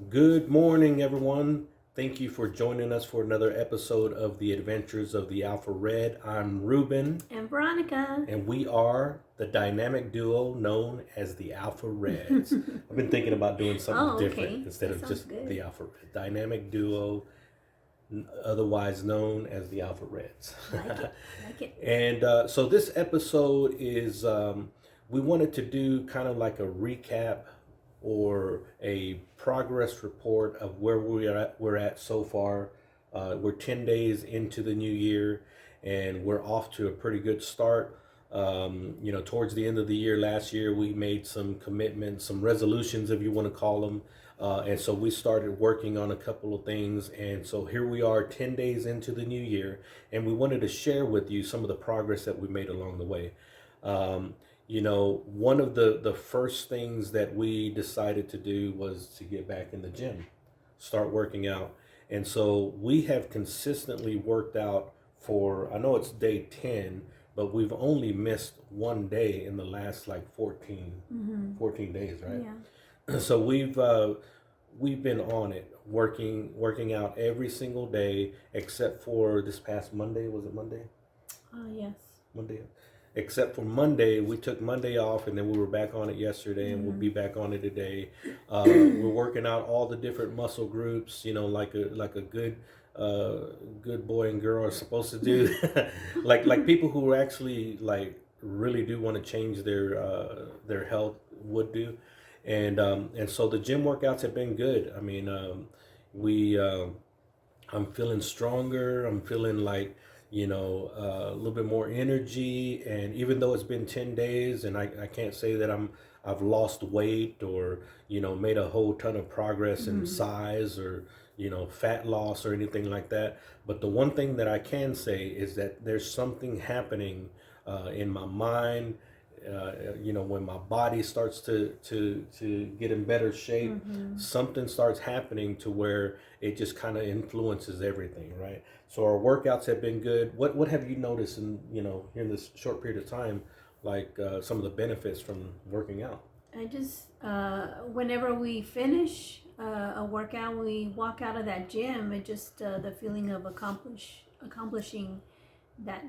Good morning, everyone. Thank you for joining us for another episode of the Adventures of the Alpha Red. I'm Ruben, And Veronica. and we are the dynamic duo known as the Alpha Reds. I've been thinking about doing something Oh, different okay. instead That of sounds just the good. Alpha Red. Dynamic duo, otherwise known as the Alpha Reds. I like it. I like it. And so this episode is we wanted to do kind of like a recap or a progress report of where we're at so far. We're 10 days into the new year, and we're off to a pretty good start. Towards the end of the year last year, we made some commitments, some resolutions, if you want to call them. And so we started working on a couple of things. And so here we are 10 days into the new year, and we wanted to share with you some of the progress that we made along the way. Um, One of the first things that we decided to do was to get back in the gym, start working out. And so we have consistently worked out for, I know it's day 10, but we've only missed one day in the last like 14 days, right? Yeah. So we've been on it, working out every single day except for this past Monday. Was it Monday? Yes. Monday. Except for Monday, we took Monday off, and then we were back on it yesterday, and we'll be back on it today. We're working out all the different muscle groups, like a good boy and girl are supposed to do, like people who actually like really do want to change their health would do, and so the gym workouts have been good. I mean, we I'm feeling stronger. I'm feeling like, a little bit more energy. And even though it's been 10 days and I can't say that I've lost weight or, made a whole ton of progress in size or, fat loss or anything like that. But the one thing that I can say is that there's something happening in my mind. When my body starts to get in better shape, something starts happening to where it just kind of influences everything, right? So our workouts have been good. What have you noticed in here in this short period of time, like some of the benefits from working out? I just, whenever we finish a workout, we walk out of that gym. It just the feeling of accomplishing that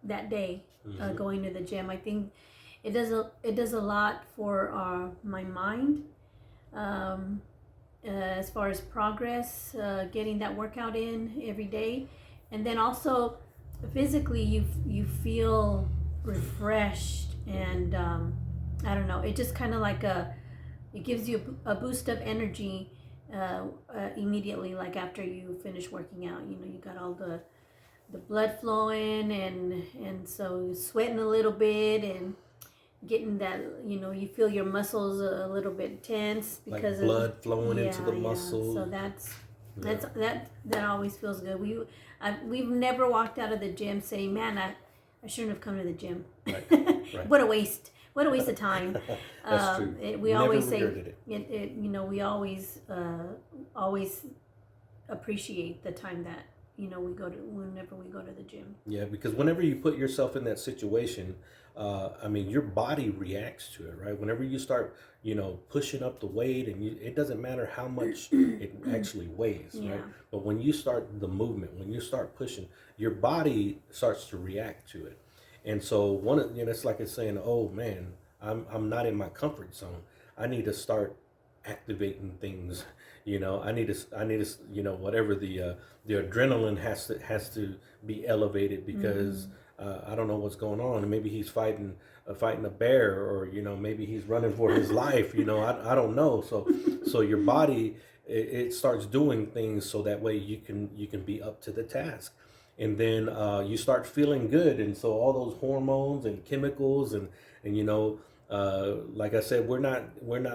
that day, going to the gym. I think it does a lot for my mind. Um, as far as progress, getting that workout in every day, and then also physically you feel refreshed, and I don't know, it just kind of like it gives you a boost of energy immediately, like after you finish working out. You got all the blood flowing, and so you're sweating a little bit and getting that, you feel your muscles a little bit tense Like because of, blood flowing into the yeah. muscle. So that always feels good. We've never walked out of the gym saying, man, I shouldn't have come to the gym. Right, right. What a waste of time. That's true. We Never always say regretted it. we always appreciate the time that whenever we go to the gym. Yeah, because whenever you put yourself in that situation, I mean, your body reacts to it, right? Whenever you start, pushing up the weight, and it doesn't matter how much it actually weighs, Yeah. right? But when you start the movement, when you start pushing, your body starts to react to it. And so it's like it's saying, "Oh man, I'm not in my comfort zone. I need to start activating things." I need to whatever the adrenaline has to be elevated because I don't know what's going on. Maybe he's fighting a bear, or maybe he's running for his life. I don't know. So your body, it starts doing things so that way you can be up to the task. And then you start feeling good, and so all those hormones and chemicals and like I said, we're not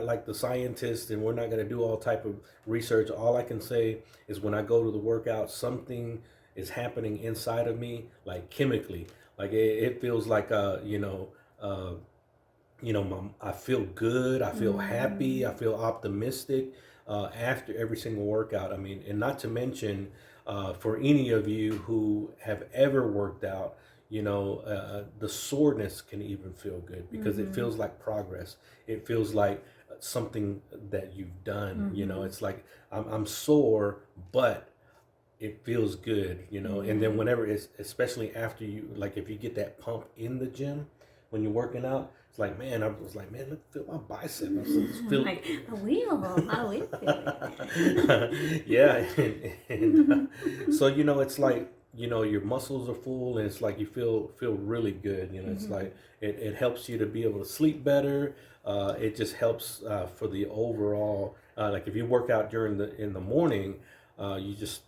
like the scientists, and we're not going to do all type of research. All I can say is when I go to the workout, something is happening inside of me, like chemically. Like it feels like I feel good, I feel happy, I feel optimistic after every single workout. I mean, and not to mention, for any of you who have ever worked out, the soreness can even feel good because it feels like progress. It feels like something that you've done. It's like I'm sore, but it feels good. And then whenever it's, especially after you, like if you get that pump in the gym when you're working out, it's like, man, I was like, man, look, feel my bicep. I was feel Like I will feel it. yeah. And so it's like your muscles are full, and it's like you feel really good. It's like it helps you to be able to sleep better. It just helps for the overall, like if you work out in the morning, you just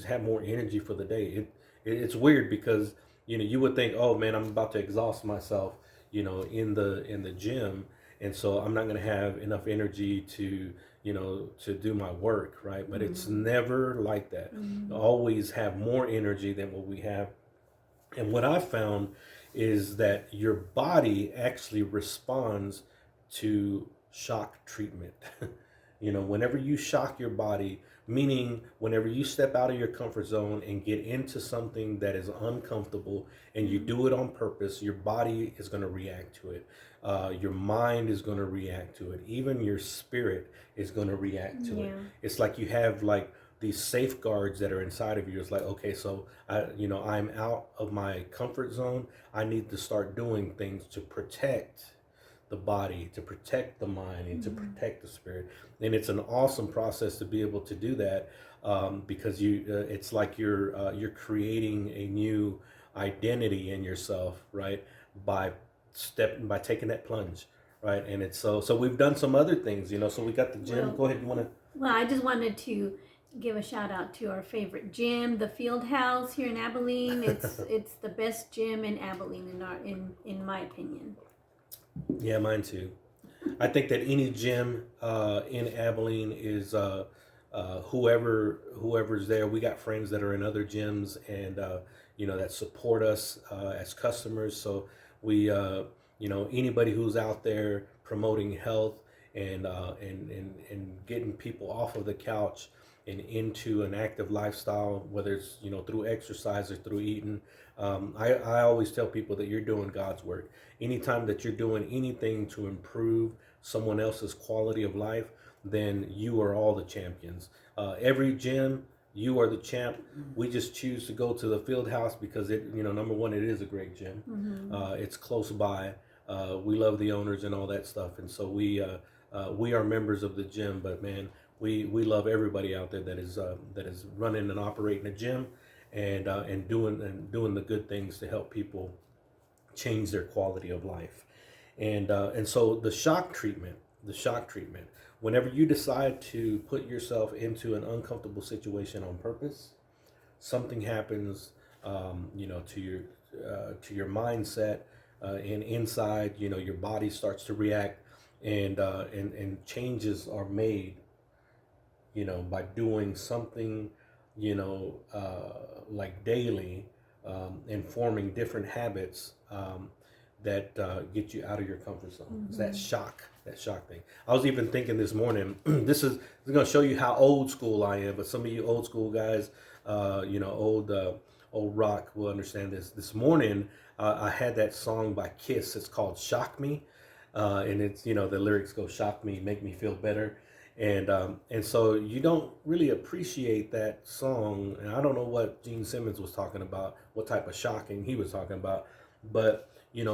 have more energy for the day. It's weird because you would think, oh man, I'm about to exhaust myself in the gym, and so I'm not going to have enough energy to to do my work, right? But it's never like that. Always have more energy than what we have. And what I've found is that your body actually responds to shock treatment. Whenever you shock your body, meaning whenever you step out of your comfort zone and get into something that is uncomfortable and you do it on purpose, your body is going to react to it. Your mind is going to react to it. Even your spirit is going to react to it. It's like you have like these safeguards that are inside of you. It's like, okay, so I'm out of my comfort zone. I need to start doing things to protect the body, to protect the mind, and to protect the spirit. And it's an awesome process to be able to do that, because it's like you're creating a new identity in yourself, right? By taking that plunge, right? And it's so we've done some other things, so we got the gym. Well, go ahead, you want to? Well, I just wanted to give a shout out to our favorite gym, the Field House here in Abilene. It's the best gym in Abilene in my opinion. Yeah, mine too. I think that any gym in Abilene is whoever's there. We got friends that are in other gyms, and that support us as customers. So we anybody who's out there promoting health and getting people off of the couch and into an active lifestyle, whether it's through exercise or through eating. I always tell people that you're doing God's work. Anytime that you're doing anything to improve someone else's quality of life, then you are all the champions. Every gym, you are the champ. We just choose to go to the Field House because number one, it is a great gym. It's close by. We love the owners and all that stuff, and so we are members of the gym. But man, we love everybody out there that is running and operating a gym, and doing the good things to help people change their quality of life. And so the shock treatment, whenever you decide to put yourself into an uncomfortable situation on purpose, something happens, to your mindset, and inside, your body starts to react, and changes are made, by doing something, like daily, and forming different habits that get you out of your comfort zone. It's that shock thing. I was even thinking this morning, this is going to show you how old school I am, but some of you old school guys, old rock will understand this. This morning, I had that song by Kiss. It's called Shock Me. And it's, the lyrics go, shock me, make me feel better. And so you don't really appreciate that song. And I don't know what Gene Simmons was talking about, what type of shocking he was talking about. But,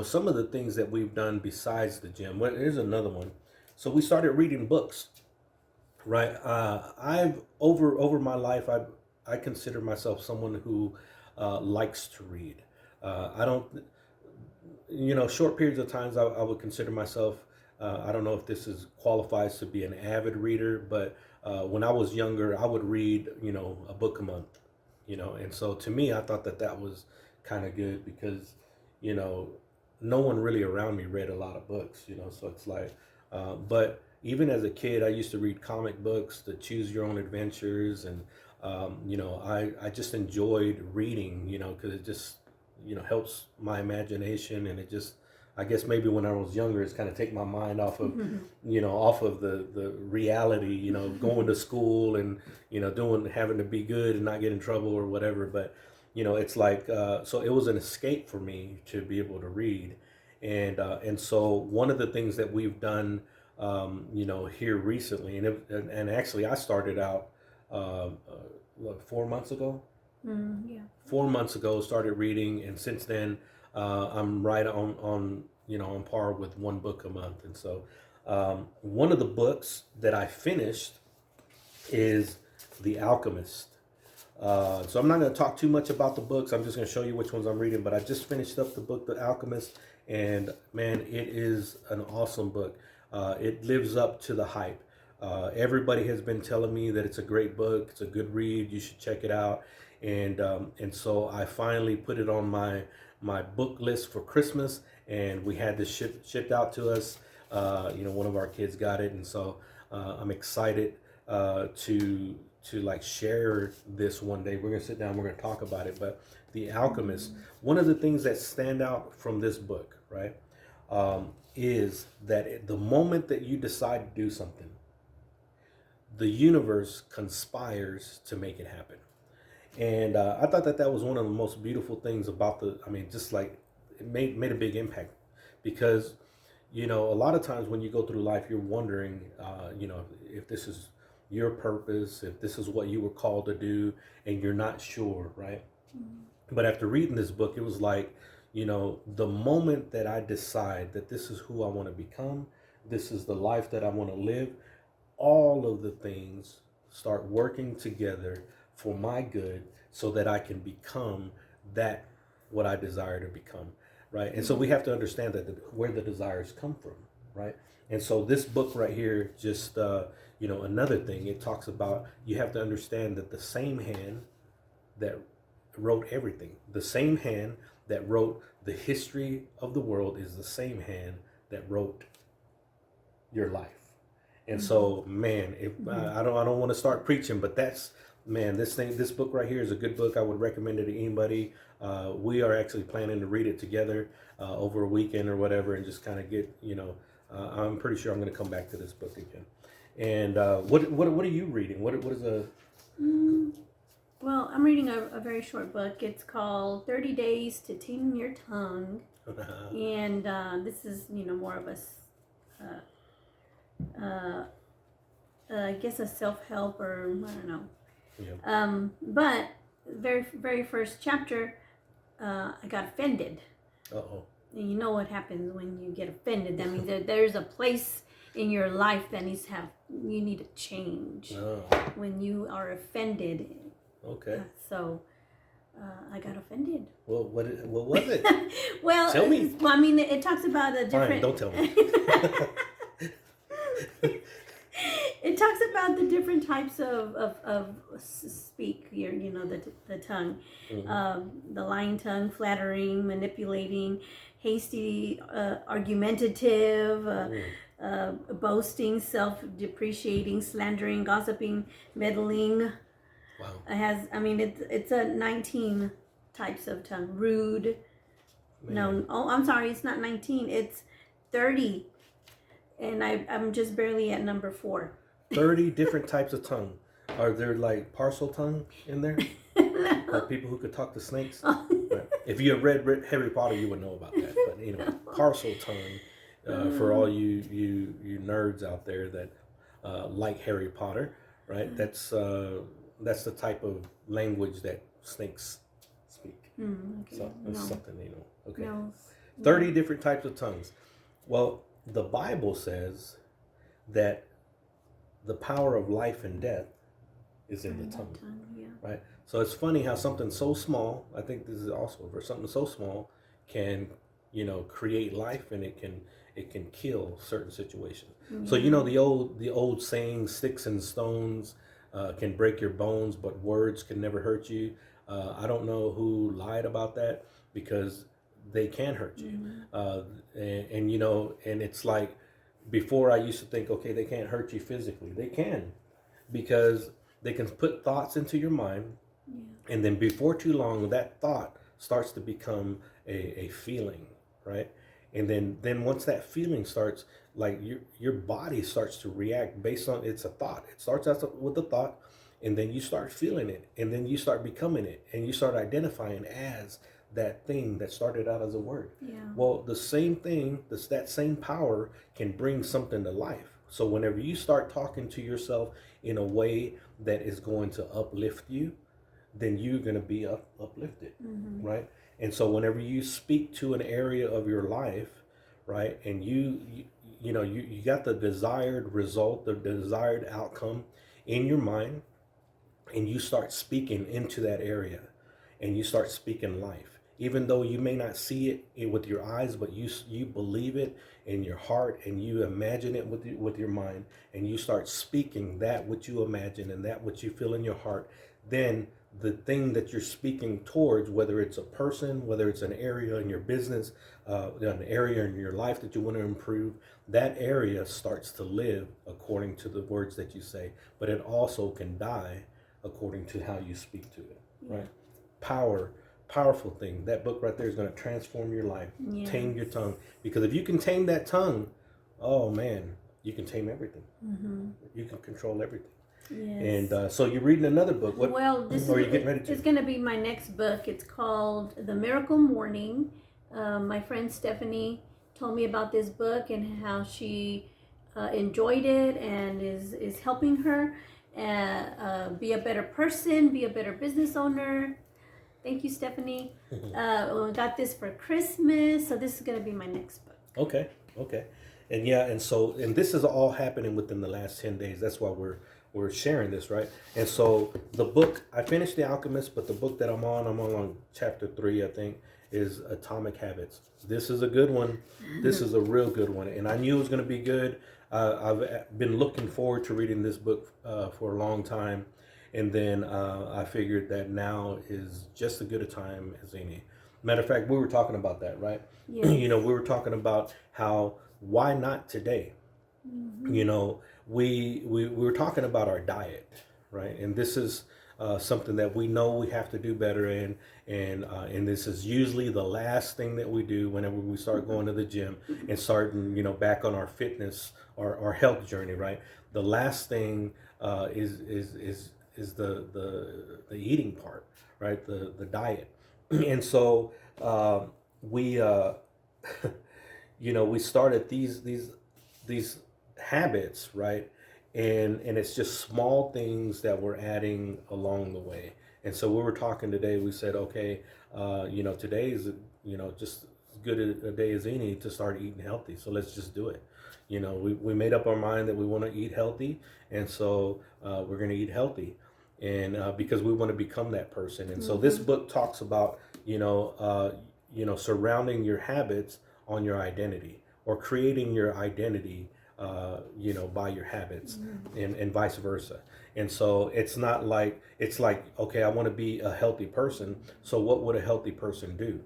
some of the things that we've done besides the gym. Well, here's another one. So we started reading books, right? I've over my life, I consider myself someone who likes to read. I don't, short periods of times I would consider myself, I don't know if this qualifies to be an avid reader, but when I was younger, I would read, a book a month, and so to me, I thought that was kind of good because, no one really around me read a lot of books, so it's like, but even as a kid, I used to read comic books, the Choose Your Own Adventures, and, I just enjoyed reading, because it just, helps my imagination, and it just, I guess maybe when I was younger, it's kind of take my mind off of, off of the reality, going to school and, having to be good and not get in trouble or whatever. But, it's like so it was an escape for me to be able to read, and so one of the things that we've done, here recently, and actually I started out, what, 4 months ago. Yeah. 4 months ago, started reading, and since then, I'm right on on par with one book a month. And so, one of the books that I finished is The Alchemist. So I'm not going to talk too much about the books. I'm just going to show you which ones I'm reading. But I just finished up the book, The Alchemist, and man, it is an awesome book. It lives up to the hype. Everybody has been telling me that it's a great book. It's a good read. You should check it out. And so I finally put it on my book list for Christmas, and we had this shipped out to us. One of our kids got it, and so I'm excited to like share this one day. We're gonna sit down. We're gonna talk about it. But The Alchemist. One of the things that stand out from this book, right, is that the moment that you decide to do something, the universe conspires to make it happen. And I thought that was one of the most beautiful things about just like it made a big impact, because a lot of times when you go through life, you're wondering, if this is your purpose, if this is what you were called to do, and you're not sure, right? But after reading this book, it was like, the moment that I decide that this is who I want to become, this is the life that I want to live, all of the things start working together for my good, so that I can become that what I desire to become, right? And so we have to understand that where the desires come from, right? And so this book right here, just another thing, it talks about, you have to understand that the same hand that wrote everything, the same hand that wrote the history of the world, is the same hand that wrote your life. And so, man, if I don't want to start preaching, but that's, man, this book right here is a good book. I would recommend it to anybody. We are actually planning to read it together over a weekend or whatever, and just kind of get, I'm pretty sure I'm going to come back to this book again. And what are you reading? What is a? Well, I'm reading a very short book. It's called 30 Days to Tame Your Tongue, and this is more of a I guess a self-help, or I don't know. Yeah. But very very first chapter, I got offended. Uh-oh. And you know what happens when you get offended? That means that there's a place in your life that you need to change. Oh. When you are offended. Okay. So I got offended. Well, what was it? Well, tell me. Well, I mean, it talks about a different. Fine, don't tell me. It talks about the different types of speak, the tongue, the lying tongue, flattering, manipulating, hasty, argumentative, boasting, self-depreciating, slandering, gossiping, meddling. Wow. It's a 19 types of tongue. Rude. Man. No, I'm sorry, it's not 19. It's 30. And I'm just barely at number 4. 30 different types of tongue. Are there like parcel tongue in there? No. Like people who could talk to snakes? Right. If you have read Harry Potter, you would know about that. But parcel tongue, for all you nerds out there that like Harry Potter, right? That's the type of language that snakes speak. Okay. So that's something, Okay. No. 30 different types of tongues. Well, the Bible says that the power of life and death is in the tongue. Yeah. Right? So it's funny how something so small, I think this is also for something so small, can, create life, and it can kill certain situations. Mm-hmm. So the old saying, sticks and stones can break your bones, but words can never hurt you. I don't know who lied about that, because they can hurt you. And it's like, before I used to think, okay, they can't hurt you physically. They can, because they can put thoughts into your mind, and then before too long, that thought starts to become a feeling, right? And then once that feeling starts, like your body starts to react based on, it's a thought. It starts out with a thought, and then you start feeling it, and then you start becoming it, and you start identifying as that thing that started out as a word. Yeah. Well, the same thing, that same power can bring something to life. So whenever you start talking to yourself in a way that is going to uplift you, then you're going to be uplifted, right? And so whenever you speak to an area of your life, right, and you got the desired result, the desired outcome in your mind, and you start speaking into that area, and you start speaking life, even though you may not see it with your eyes, but you believe it in your heart, and you imagine it with your mind, and you start speaking that which you imagine and that which you feel in your heart. Then the thing that you're speaking towards, whether it's a person, whether it's an area in your business, an area in your life that you want to improve, that area starts to live according to the words that you say, but it also can die according to how you speak to it, right? Powerful thing. That book right there is going to transform your life. Yes. Tame your tongue, because if you can tame that tongue, oh man, you can tame everything. You can control everything. Yes. And so you're reading another book. What? Well, this are you getting ready to? It's going to be my next book. It's called The Miracle Morning. My friend Stephanie told me about this book and how she enjoyed it and is helping her be a better person, be a better business owner. Thank you, Stephanie. Got this for Christmas, so this is going to be my next book. Okay. And yeah, and this is all happening within the last 10 days. That's why we're sharing this, right? And so the book, I finished The Alchemist, but the book that I'm on chapter 3, I think, is Atomic Habits. This is a good one. This is a real good one. And I knew it was going to be good. I've been looking forward to reading this book for a long time. And then I figured that now is just as good a time as any. Matter of fact, we were talking about that, right? Yes. We were talking about how, why not today? We were talking about our diet, right? And this is something that we know we have to do better in, and this is usually the last thing that we do whenever we start going to the gym and starting, back on our fitness or our health journey, right? The last thing is the eating part, right? The diet, and so we we started these habits, right? And it's just small things that we're adding along the way. And so we were talking today, we said, okay, today is, just as good a day as any to start eating healthy. So let's just do it. We made up our mind that we want to eat healthy. And so we're going to eat healthy. And because we want to become that person. And so this book talks about, surrounding your habits on your identity, or creating your identity by your habits, and vice versa. And so it's like, okay, I want to be a healthy person. So what would a healthy person do?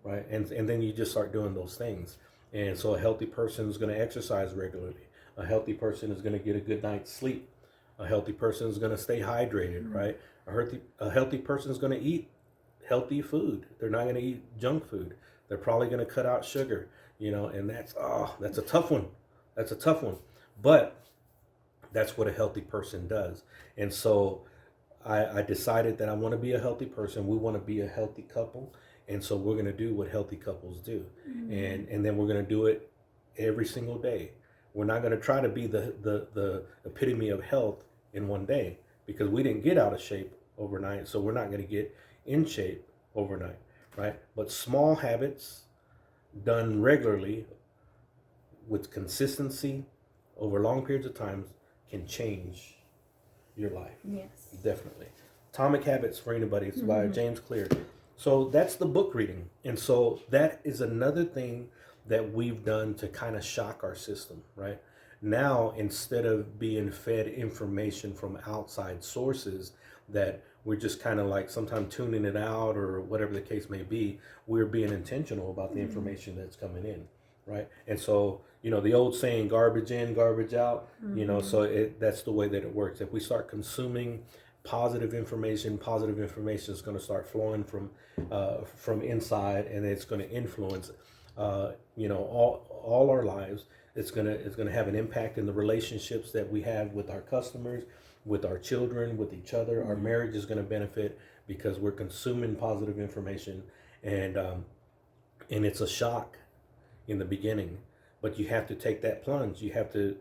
Right. And then you just start doing those things. And so a healthy person is going to exercise regularly. A healthy person is going to get a good night's sleep. A healthy person is going to stay hydrated, right? A healthy person is going to eat healthy food. They're not going to eat junk food. They're probably going to cut out sugar, and that's a tough one. That's a tough one. But that's what a healthy person does. And so I decided that I want to be a healthy person. We want to be a healthy couple. And so we're going to do what healthy couples do. And then we're going to do it every single day. We're not going to try to be the epitome of health in one day, because we didn't get out of shape overnight. So we're not going to get in shape overnight, right? But small habits done regularly with consistency over long periods of time can change your life. Yes. Definitely. Atomic Habits for anybody. It's by James Clear. So that's the book reading. And so that is another thing that we've done to kind of shock our system, right? Now, instead of being fed information from outside sources that we're just kind of like sometimes tuning it out or whatever the case may be, we're being intentional about the information that's coming in, right? And so, the old saying, garbage in, garbage out, so that's the way that it works. If we start consuming positive information is going to start flowing from inside, and it's going to influence all our lives. It's going to have an impact in the relationships that we have with our customers. with our children, with each other. Our marriage is going to benefit because we're consuming positive information, and it's a shock in the beginning, but you have to take that plunge. You have to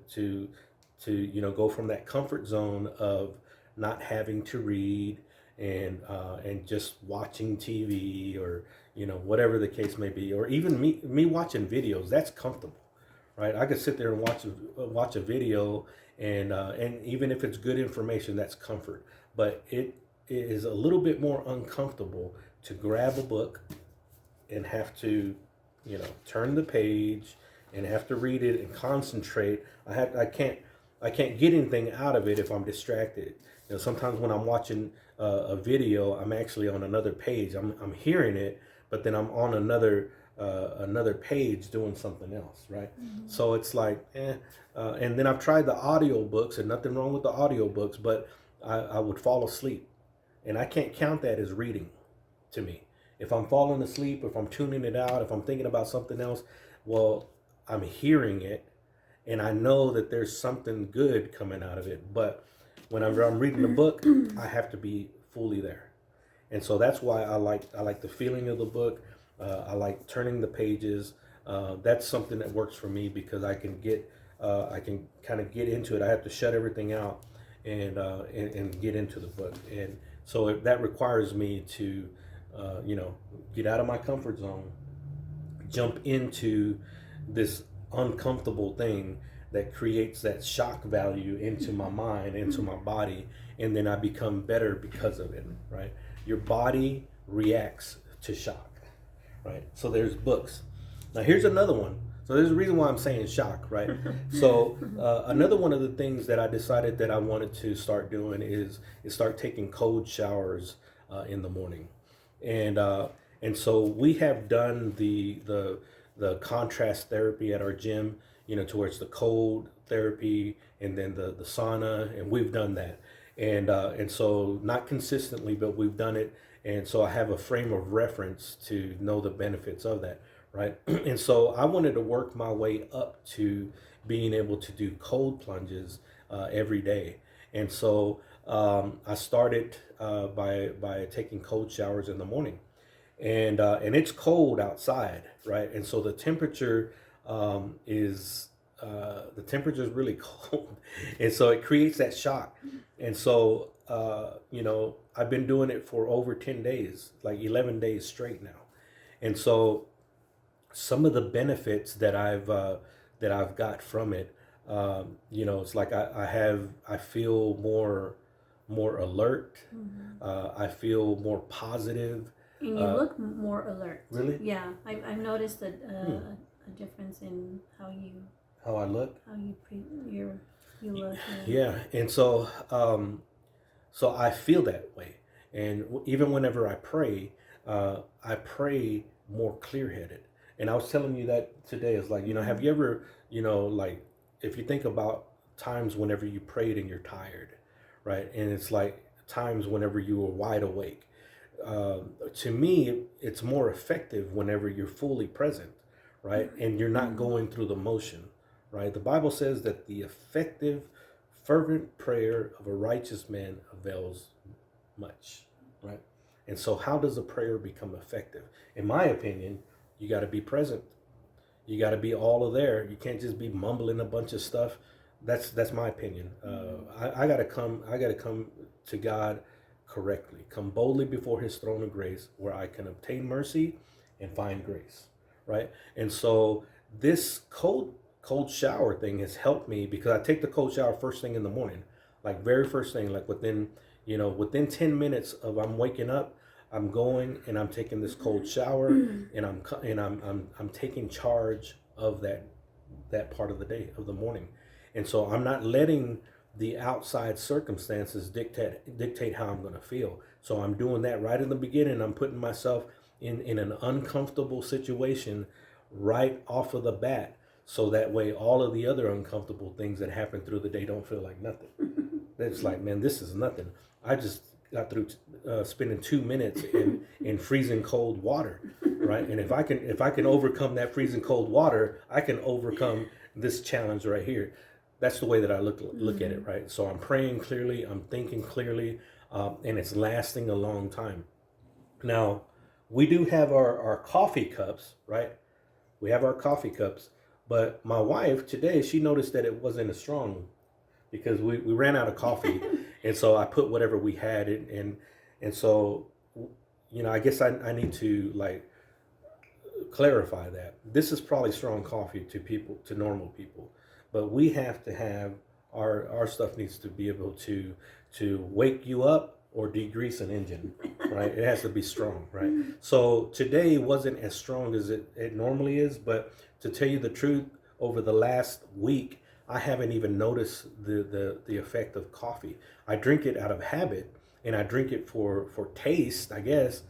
go from that comfort zone of not having to read and just watching TV, or whatever the case may be, or even me watching videos. That's comfortable, right? I could sit there and watch a video, and even if it's good information, that's comfort. But it is a little bit more uncomfortable to grab a book and have to turn the page and have to read it and concentrate. I can't get anything out of it if I'm distracted. Sometimes when I'm watching a video, I'm actually on another page. I'm hearing it, but then I'm on another page doing something else, right? Mm-hmm. So it's like, and then I've tried the audio books, and nothing wrong with the audio books, but I would fall asleep, and I can't count that as reading to me. If I'm falling asleep, if I'm tuning it out, if I'm thinking about something else, well, I'm hearing it, and I know that there's something good coming out of it. But whenever I'm reading the book, I have to be fully there. And so that's why I like the feeling of the book. I like turning the pages. That's something that works for me because I can kind of get into it. I have to shut everything out and get into the book. And so that requires me to get out of my comfort zone, jump into this uncomfortable thing that creates that shock value into my mind, into my body, and then I become better because of it, right? Your body reacts to shock, right? So there's books. Now here's another one. So there's a reason why I'm saying shock, right? So another one of the things that I decided that I wanted to start doing is start taking cold showers in the morning. And so we have done the contrast therapy at our gym, towards the cold therapy and then the sauna, and we've done that. And so not consistently, but we've done it. And so I have a frame of reference to know the benefits of that, right? And so I wanted to work my way up to being able to do cold plunges every day. And so I started by taking cold showers in the morning, and it's cold outside, right? And so the temperature is really cold, and so it creates that shock. And so I've been doing it for over 10 days, like 11 days straight now. And so some of the benefits that I've got from it, it's like I feel more alert. Mm-hmm. I feel more positive. And you look more alert. Really? Yeah, I've noticed a difference in how I look. How you look. Yeah, and so I feel that way, and even whenever I pray more clear-headed. And I was telling you that today. Is like, have you ever, like, if you think about times whenever you prayed and you're tired, right? And it's like times whenever you were wide awake. To me, it's more effective whenever you're fully present, right? And you're not going through the motion, right? The Bible says that the effective, fervent prayer of a righteous man avails much, right? And so how does a prayer become effective? In my opinion, you got to be present. You got to be all of there. You can't just be mumbling a bunch of stuff. That's my opinion. I got to come to God correctly. Come boldly before his throne of grace, where I can obtain mercy and find grace, right? And so this cold shower thing has helped me, because I take the cold shower first thing in the morning, like very first thing, like within 10 minutes of I'm waking up, I'm going and I'm taking this cold shower, and I'm taking charge of that part of the day, of the morning. And so I'm not letting the outside circumstances dictate how I'm going to feel. So I'm doing that right in the beginning. I'm putting myself in an uncomfortable situation right off of the bat, so that way all of the other uncomfortable things that happen through the day don't feel like nothing. It's like, man, this is nothing. I just got through spending 2 minutes in freezing cold water, right? And if I can overcome that freezing cold water, I can overcome this challenge right here. That's the way that I look at it, right? So I'm praying clearly, I'm thinking clearly, and it's lasting a long time. Now, we do have our coffee cups, right? We have our coffee cups, but my wife today, she noticed that it wasn't as strong because we ran out of coffee, and so I put whatever we had in, and so I guess I need to like clarify that this is probably strong coffee to people, to normal people, but we have to have our stuff needs to be able to wake you up or degrease an engine, right? It has to be strong, right? So today wasn't as strong as it normally is, but to tell you the truth, over the last week I haven't even noticed the effect of coffee. I drink it out of habit, and I drink it for taste, I guess,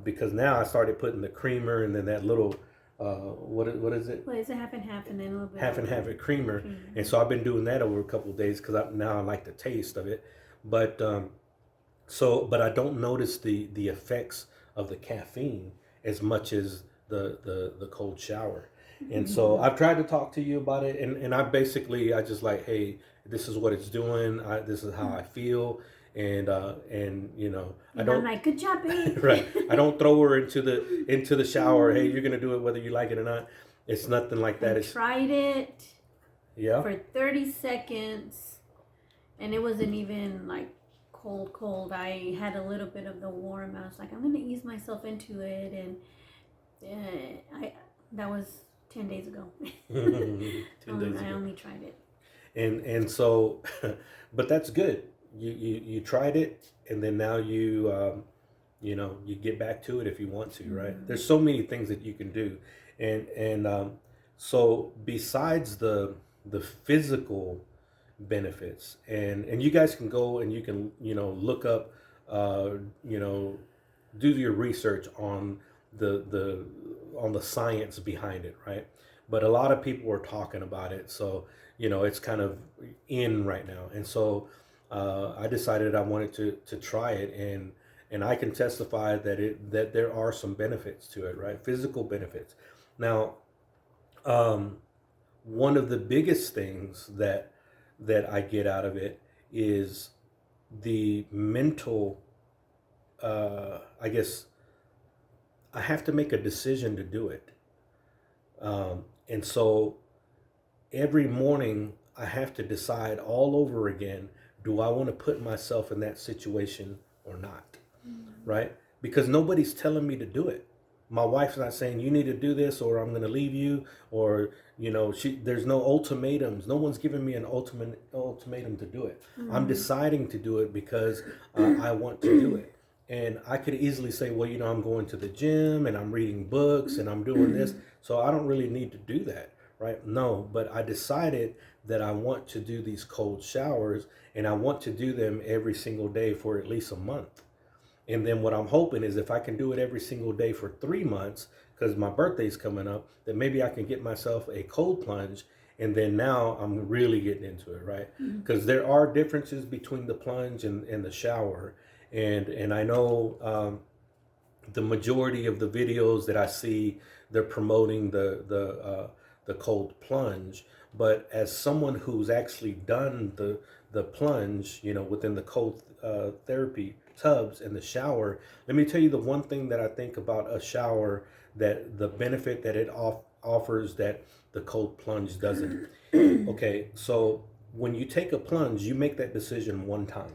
because now I started putting the creamer and then that little what is it? Well, it's a half and half, and then a little bit Half and half of creamer, and so I've been doing that over a couple of days because now I like the taste of it, but but I don't notice the effects of the caffeine as much as the cold shower. And so I've tried to talk to you about it, and I just like, hey, this is what it's doing. This is how I feel, and I don't I'm like, good job, babe. right. I don't throw her into the shower. Hey, you're gonna do it whether you like it or not. It's nothing like that. I tried it yeah for 30 seconds, and it wasn't even like cold. I had a little bit of the warm. I was like, I'm gonna ease myself into it, and that was 10 days ago. 10 days I ago. only tried it. And so, but that's good. You tried it, and then now you get back to it if you want to, right? There's so many things that you can do, and so besides the physical benefits, and you guys can go and you can look up, do your research on the science behind it, right? But a lot of people are talking about it, so it's kind of in right now, and so I decided I wanted to try it, and I can testify that there are some benefits to it, right? Physical benefits. Now, one of the biggest things that I get out of it is the mental. I guess I have to make a decision to do it, and so every morning I have to decide all over again: do I want to put myself in that situation or not? Right? Because nobody's telling me to do it. My wife's not saying you need to do this or I'm going to leave you, or there's no ultimatums. No one's giving me an ultimatum to do it. I'm deciding to do it because I want to do it. And I could easily say, well, I'm going to the gym and I'm reading books and I'm doing this, so I don't really need to do that, right? No, but I decided that I want to do these cold showers, and I want to do them every single day for at least a month. And then what I'm hoping is if I can do it every single day for 3 months, because my birthday's coming up, that maybe I can get myself a cold plunge, and then now I'm really getting into it, right? Because there are differences between the plunge and the shower. And I know the majority of the videos that I see, they're promoting the cold plunge. But as someone who's actually done the plunge, within the cold therapy tubs and the shower, let me tell you the one thing that I think about a shower, that the benefit that it offers that the cold plunge doesn't. Okay, so when you take a plunge, you make that decision one time,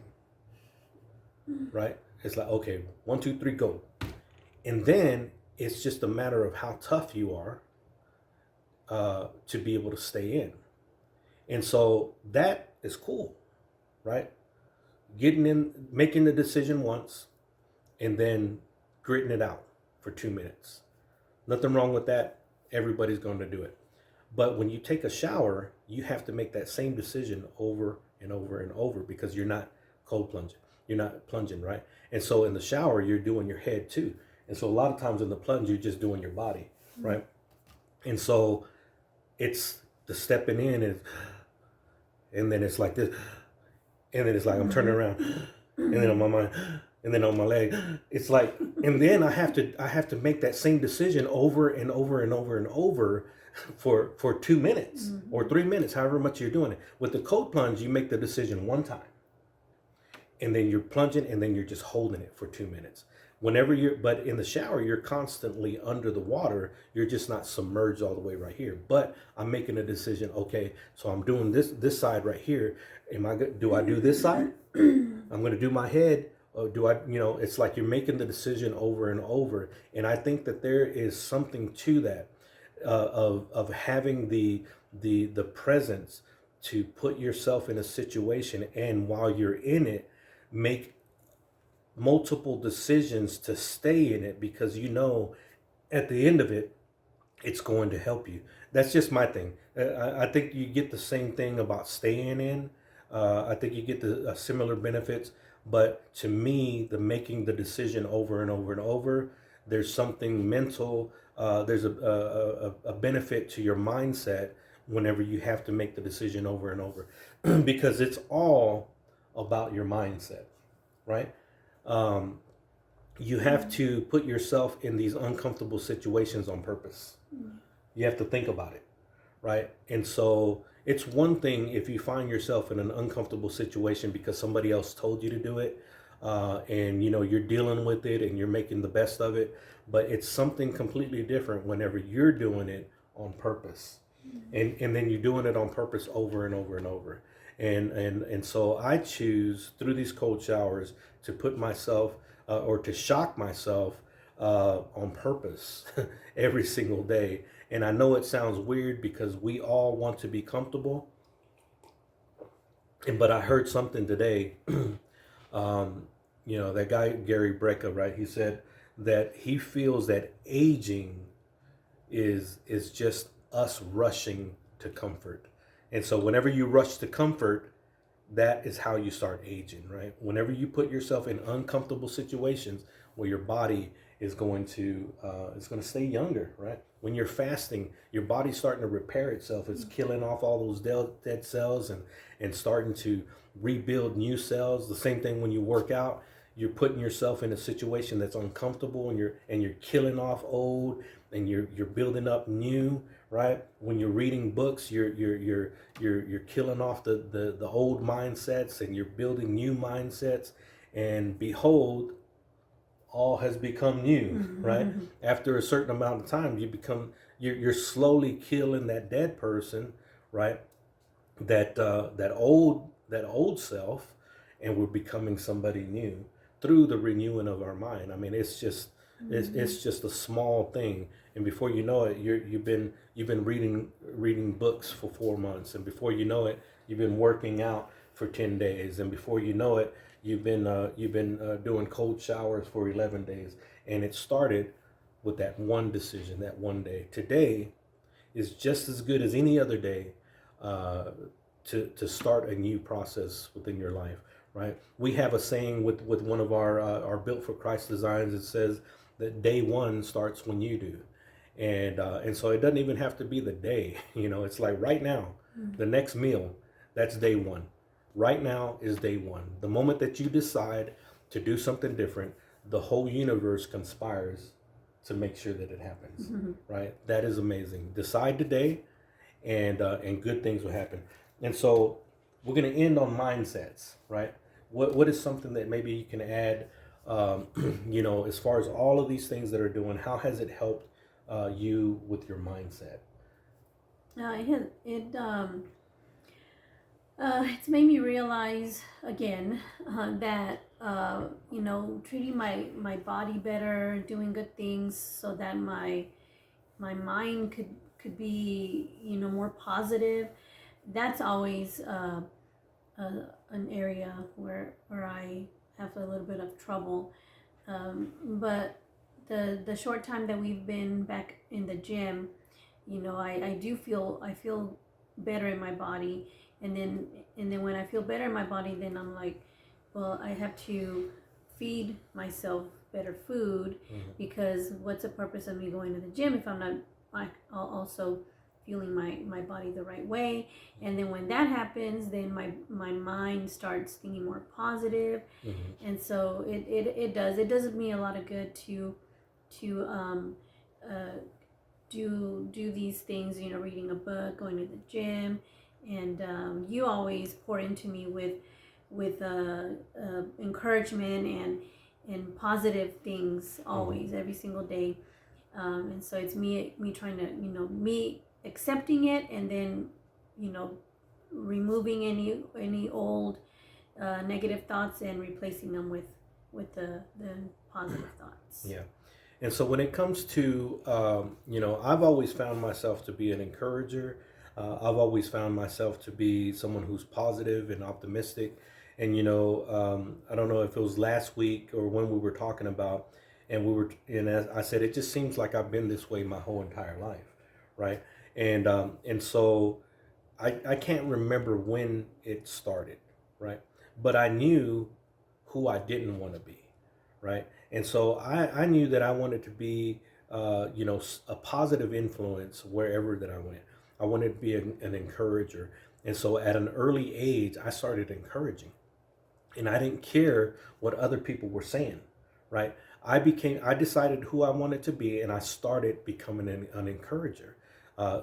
right? It's like, okay, 1, 2, 3, go. And then it's just a matter of how tough you are to be able to stay in. And so that is cool, right? Getting in, making the decision once, and then gritting it out for 2 minutes. Nothing wrong with that. Everybody's going to do it. But when you take a shower, you have to make that same decision over and over and over, because you're not cold plunging. You're not plunging, right? And so in the shower, you're doing your head too. And so a lot of times in the plunge, you're just doing your body, right? And so it's the stepping in, and then it's like this, and then it's like I'm turning around, and then on my mind, and then on my leg, it's like, and then I have to make that same decision over and over and over and over, for 2 minutes or 3 minutes, however much you're doing it. With the cold plunge, you make the decision one time, and then you're plunging, and then you're just holding it for 2 minutes. But in the shower, you're constantly under the water. You're just not submerged all the way right here. But I'm making a decision. Okay, so I'm doing this side right here. Do I do this side? I'm going to do my head. Or do I? It's like you're making the decision over and over. And I think that there is something to that, of having the presence to put yourself in a situation, and while you're in it, make multiple decisions to stay in it, because at the end of it, it's going to help you. That's just my thing. I think you get the same thing about staying in. I think you get the similar benefits, but to me, the making the decision over and over and over, there's something mental. There's a benefit to your mindset whenever you have to make the decision over and over, because it's all about your mindset, right? You have to put yourself in these uncomfortable situations on purpose. You have to think about it, right? And so it's one thing if you find yourself in an uncomfortable situation because somebody else told you to do it, and you're dealing with it and you're making the best of it. But it's something completely different whenever you're doing it on purpose, and then you're doing it on purpose over and over and over. And so I choose through these cold showers to put myself or to shock myself on purpose every single day. And I know it sounds weird because we all want to be comfortable. But I heard something today. That guy Gary Brecka, right? He said that he feels that aging is just us rushing to comfort. And so whenever you rush to comfort, that is how you start aging, right? Whenever you put yourself in uncomfortable situations where your body is going to stay younger, right? When you're fasting, your body's starting to repair itself. It's killing off all those dead cells and starting to rebuild new cells. The same thing when you work out, you're putting yourself in a situation that's uncomfortable, and you're killing off old, and you're building up new, right? When you're reading books, you're killing off the old mindsets, and you're building new mindsets. And behold, all has become new, right? After a certain amount of time, you're slowly killing that dead person, right? That old self, and we're becoming somebody new through the renewing of our mind. I mean, it's just a small thing, and before you know it, you've been reading books for 4 months, and before you know it, you've been working out for 10 days, and before you know it, you've been doing cold showers for 11 days, and it started with that one decision, that one day. Today is just as good as any other day to start a new process within your life, right? We have a saying with one of our Built for Christ designs. It says that day one starts when you do, and so it doesn't even have to be the day. It's like right now, the next meal, that's day one. Right now is day one. The moment that you decide to do something different, the whole universe conspires to make sure that it happens, right? That is amazing. Decide today, and good things will happen. And so we're going to end on mindsets, right? What is something that maybe you can add, as far as all of these things that are doing, how has it helped you with your mindset? It's made me realize again that treating my body better, doing good things so that my mind could be more positive. That's always an area where I have a little bit of trouble. But the short time that we've been back in the gym, I feel better in my body. And then when I feel better in my body, then I'm like, well, I have to feed myself better food, because what's the purpose of me going to the gym if I'm not also fueling my body the right way? And then when that happens, then my mind starts thinking more positive. And so it does me a lot of good to do these things, reading a book, going to the gym, and you always pour into me with encouragement and positive things always, every single day. And so it's me trying to, me accepting it, and then, removing any old negative thoughts and replacing them with the positive thoughts. Yeah. And so when it comes to, I've always found myself to be an encourager. I've always found myself to be someone who's positive and optimistic. And, I don't know if it was last week or when we were talking about, and as I said, it just seems like I've been this way my whole entire life. Right. And so I can't remember when it started. Right. But I knew who I didn't want to be. Right. And so I knew that I wanted to be, a positive influence wherever that I went. I wanted to be an encourager. And so at an early age, I started encouraging. And I didn't care what other people were saying, right? I decided who I wanted to be, and I started becoming an encourager.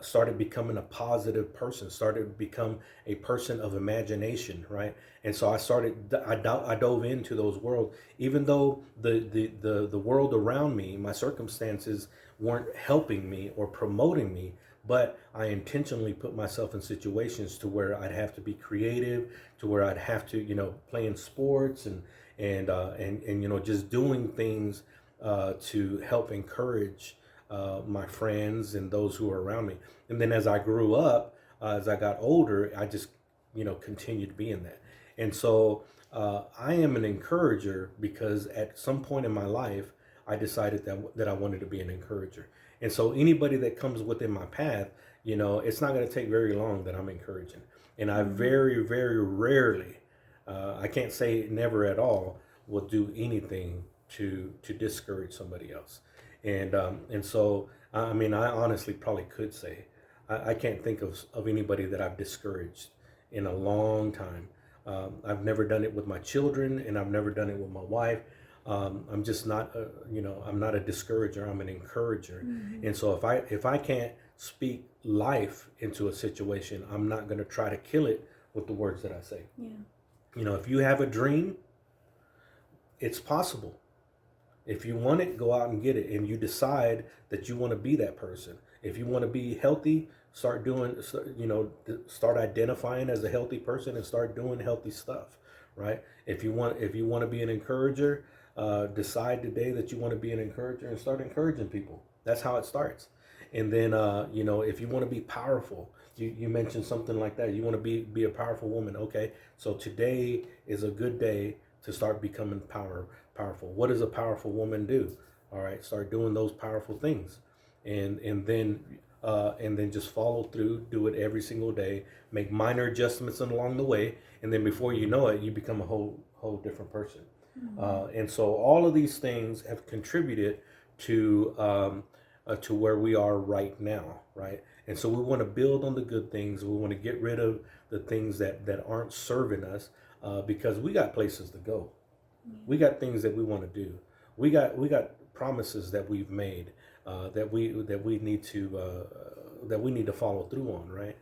Started becoming a positive person, started to become a person of imagination, right? And so I dove into those worlds, even though the world around me, my circumstances weren't helping me or promoting me, but I intentionally put myself in situations to where I'd have to be creative, to where I'd have to, play in sports and just doing things to help encourage my friends and those who are around me. And then as I grew up, as I got older, I just, continued being that. And so I am an encourager because at some point in my life, I decided that I wanted to be an encourager. And so anybody that comes within my path, it's not going to take very long that I'm encouraging. And I very, very rarely, I can't say never at all, will do anything to discourage somebody else. And so, I honestly probably could say, I can't think of anybody that I've discouraged in a long time. I've never done it with my children, and I've never done it with my wife. I'm just not, I'm not a discourager. I'm an encourager. And so if I can't speak life into a situation, I'm not going to try to kill it with the words that I say. Yeah. If you have a dream, it's possible. If you want it, go out and get it. And you decide that you want to be that person. If you want to be healthy, start identifying as a healthy person and start doing healthy stuff, right? If you want to be an encourager, decide today that you want to be an encourager and start encouraging people. That's how it starts. And then, if you want to be powerful, you mentioned something like that. You want to be a powerful woman. Okay. So today is a good day to start becoming powerful. What does a powerful woman do? All right. Start doing those powerful things. And then just follow through, do it every single day, make minor adjustments along the way. And then before you know it, you become a whole different person. And so all of these things have contributed to where we are right now, right? And so we want to build on the good things. We want to get rid of the things that aren't serving us, because we got places to go. We got things that we want to do. We got promises that we've made, that we need to follow through on, right?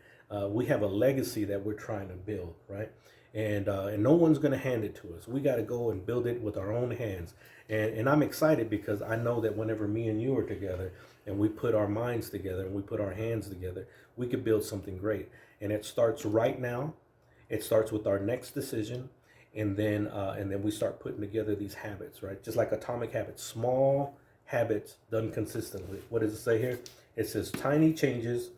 We have a legacy that we're trying to build, right? And no one's going to hand it to us. We got to go and build it with our own hands. And I'm excited because I know that whenever me and you are together and we put our minds together and we put our hands together, we could build something great. And it starts right now. It starts with our next decision. And then we start putting together these habits, right? Just like atomic habits, small habits done consistently. What does it say here? It says tiny changes,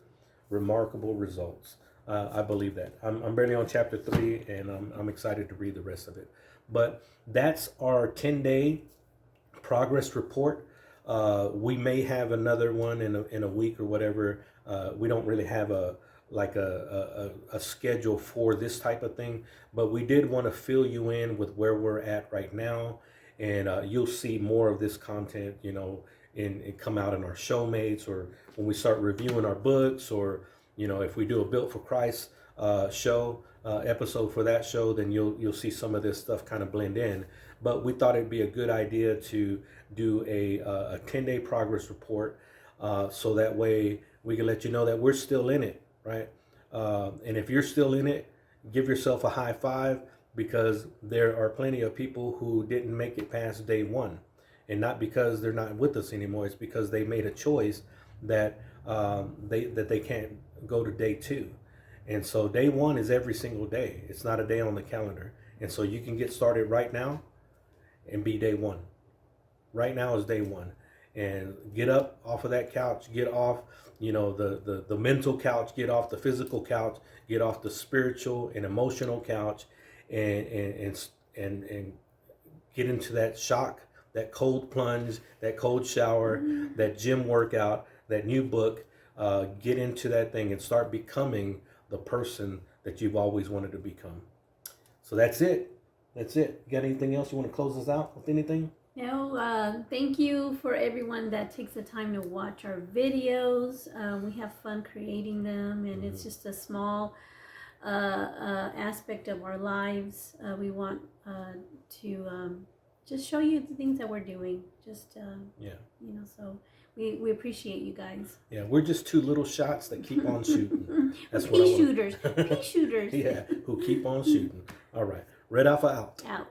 remarkable results. I believe that. I'm barely on chapter 3, and I'm excited to read the rest of it. But that's our 10-day progress report. We may have another one in a week or whatever. We don't really have a schedule for this type of thing, but we did want to fill you in with where we're at right now. And you'll see more of this content, and come out in our showmates, or when we start reviewing our books, or if we do a Built for Christ show episode for that show, then you'll see some of this stuff kind of blend in. But we thought it'd be a good idea to do a 10-day progress report. so that way we can let you know that we're still in it, right? And if you're still in it, give yourself a high five, because there are plenty of people who didn't make it past day one, and not because they're not with us anymore. It's because they made a choice that they can't go to day two. And so day one is every single day. It's not a day on the calendar. And so you can get started right now and be day one. Right now is day one. And get up off of that couch, get off, the mental couch, get off the physical couch, get off the spiritual and emotional couch, and get into that shock, that cold plunge, that cold shower, that gym workout, that new book. Get into that thing and start becoming the person that you've always wanted to become. So that's it. That's it. You got anything else you want to close us out with? Anything? No, thank you for everyone that takes the time to watch our videos. We have fun creating them, and it's just a small aspect of our lives. We want to just show you the things that we're doing. Just, so we appreciate you guys. Yeah, we're just two little shots that keep on shooting. That's Pea shooters. Pea shooters. Yeah, who keep on shooting. All right. Red Alpha out. Out.